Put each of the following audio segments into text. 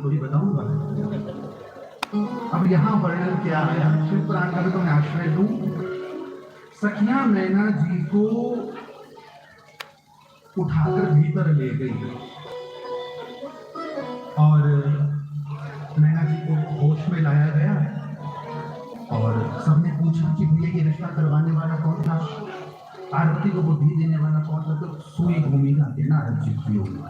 थोड़ी बताऊंगा। अब यहाँ वर्णन क्या आया, शिव पुराण का भी तो मैं आश्रय लूं। सखियां मैना जी को उठाकर भीतर ले गई और मैना जी को होश में लाया गया और सबने पूछा कि भैया ये रिश्ता करवाने वाला कौन था, पार्वती को बुद्धि देने वाला कौन था। तो सुई भूमिका के नारद जी की होगी।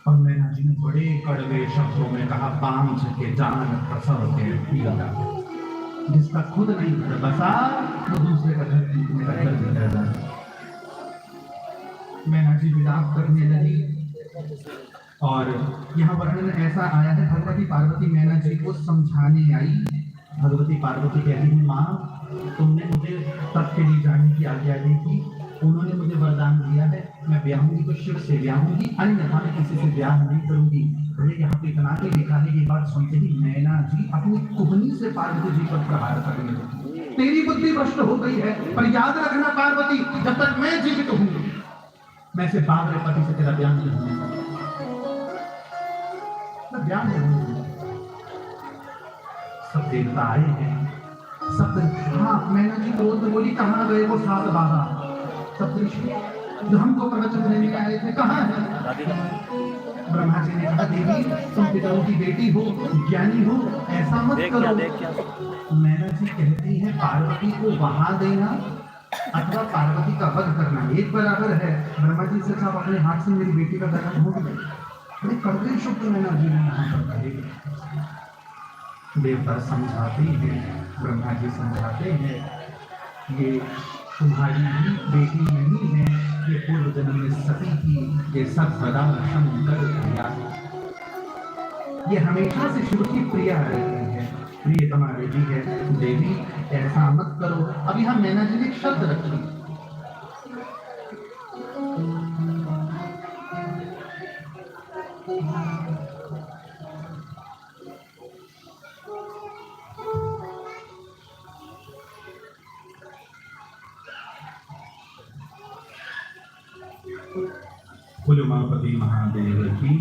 और मैना जी ने बड़े कड़वे शब्दों में कहा, बांझ के जान फंसा के पिया, जिसका खुद नहीं घर बसा वो दूसरे का घर पीटने का घर भी कर जाए। मैना जी विलाप करने लगी और यहाँ वर्णन ऐसा आया है, भगवती पार्वती मैना जी को समझाने आई। भगवती पार्वती कहती है, माँ तुमने मुझे तब के लिए जाने की आज्ञा दी थी, उन्होंने मुझे वरदान दिया है, मैं ब्याहूंगी तो शिव से ब्याहूंगी, अन्यथा मैं किसी से ब्याह नहीं करूंगी। मुझे यहाँ पे इतना के लिखा है, ये बात सुनते ही मैना जी अपनी कुहनी से पार्वती जी पर प्रहार करने लगी। तेरी बुद्धि भ्रष्ट हो गई है, पर याद रखना पार्वती, जब तक मैं जीवित हूँ मैं से बाबरे पति से तेरा ब्याह नहीं होगा, मैं ब्याह नहीं होगा। सब देवता आए हैं, सब हाँ मैना जी क्रोध में बोली, कहाँ गए वो सात बाबा सब जो हमको प्रवचन देने आए थे, कहाँ है? ब्रह्मा जी ने कहा, देवी तुम पिताओं की बेटी हो, ज्ञानी हो, ऐसा मत करो। मैना जी कहती है, पार्वती को वहां देना अथवा पार्वती का वध करना एक बराबर है। ब्रह्मा जी से साहब अपने हाथ से मेरी बेटी का दर्द हो गया, बड़े कड़वे शब्द मैना जी ने यहाँ पर कहे। देवता समझाते हैं, ब्रह्मा जी समझाते हैं, ये तुम्हारी ही बेटी नहीं है, ये पूर्व जन्म में सती की, ये सब सदा शंकर प्रिया, ये हमेशा से शिव की प्रिया रही है, प्रिय तुम्हारे जी है। देवी ऐसा मत करो। अभी हम मैना जी ने एक शब्द रखी, उमापति महादेव की।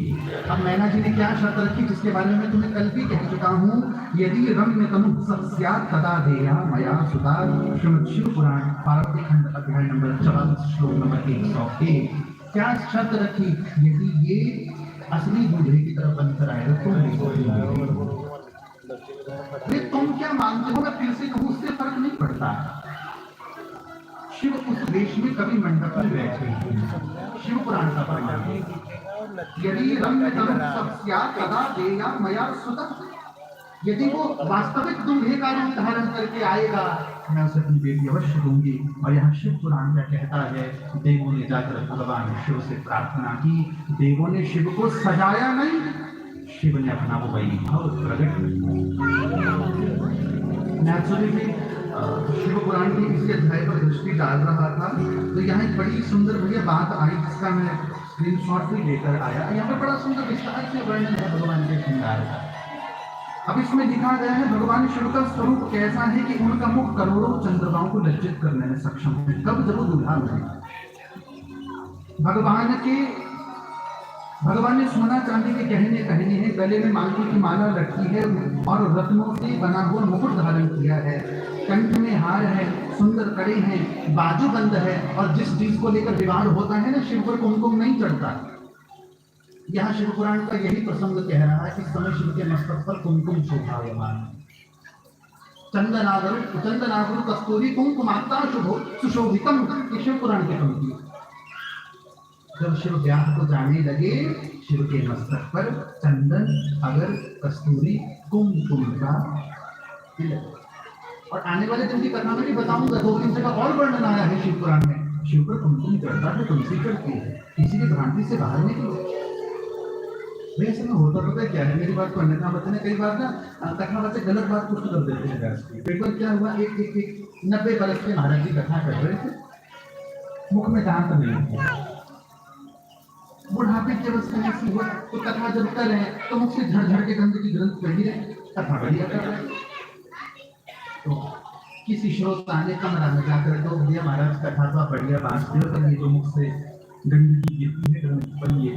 अब मैना जी ने क्या शर्त रखी, जिसके बारे में तुम्हें कल भी कह चुका हूँ, यदि रम्य तनु सत्स्यात् तदा देया मया सुता। श्रीमद् शिव पुराण पार्वती खंड अध्याय नंबर 44 श्लोक नंबर 101। क्या शर्त रखी, यदि ये असली दूल्हे की तरफ बनकर आए तो तुम क्या मानते हो, मैं फिर से कहूँ उससे फर्क नहीं पड़ता। शिव उस वेश में कभी मंडप में बैठे, शिव पुराण का प्रमाण है। यदि रम्य तनु सत्स्यात् तदा देया मया सुता, यदि वो वास्तविक दूल्हे का रूप धारण करके आएगा, मैं उसे अपनी बेटी अवश्य दूंगी। और यहाँ शिव पुराण क्या कहता है, देवों ने जाकर भगवान शिव से प्रार्थना की, देवों ने शिव को सजाया नहीं, शिव ने अपना वो वैभव प्रकट नेचुरली शिव पुराण की इसी अध्याय पर दृष्टि डाल रहा था, तो यहाँ एक बड़ी सुंदर बढ़िया बात आई, जिसका मैं स्क्रीनशॉट भी लेकर आया। यहाँ पे बड़ा सुंदर विस्तार से वर्णन है भगवान के श्रृंगार का। अब इसमें लिखा गया है, भगवान शिव का स्वरूप कैसा है कि उनका मुख करोड़ों चंद्रमाओं को लज्जित करने में सक्षम है। कब, जब वो दूल्हा बने। भगवान ने सोना चांदी के गहने पहने हैं, गले में मांगों की माला रखी है और रत्नों से बना हुआ मुकुट धारण किया है, कंठ में हार है, सुंदर कड़े हैं, बाजूबंद है। और जिस चीज को लेकर विवाह होता है ना, शिव पर कुमकुम नहीं चढ़ता। यहाँ शिव पुराण का यही प्रसंग कह रहा है कि इस समय शिव के मस्तक पर कुमकुम शोभायमान, चंदनागरु कस्तूरी कुमकुमात्ता शुभो सुशोभितम, ये शिव पुराण की पंक्ति। जब शिव ब्याह को जाने लगे, शिव के मस्तक पर चंदन, अगर, कस्तूरी, कुमकुम का तिलक। और आने वाले दिन की कथा में भी बताऊंगा, 2-3 जगह और वर्णन आया है शिव पुराण में, शिव पर कुमकुम चढ़ता है, तुलसी चढ़ती है, किसी की भ्रांति से बाहर निकलो। वैसे में होता पता क्या है, मेरी बात को अन्यथा बताने, कई बार ना कथा से गलत बात कुछ कर देते हैं व्यास की। एक बार क्या हुआ, एक 90 बरस के महाराज जी कथा कर रहे थे, मुख में दांत नहीं थे, बुढ़ापे की अवस्था में ऐसी हुआ, तो कथा जब कर रहे हैं तो मुख से झड़ के गंध की ग्रंथ बह रहे, कथा बढ़िया कर रहे हैं। तो किसी श्रोता ने कमरा में जाकर तो भैया महाराज कथा तो बढ़िया बात, ये जो मुख से गंदगी गिरती है ग्रंथ पर, ये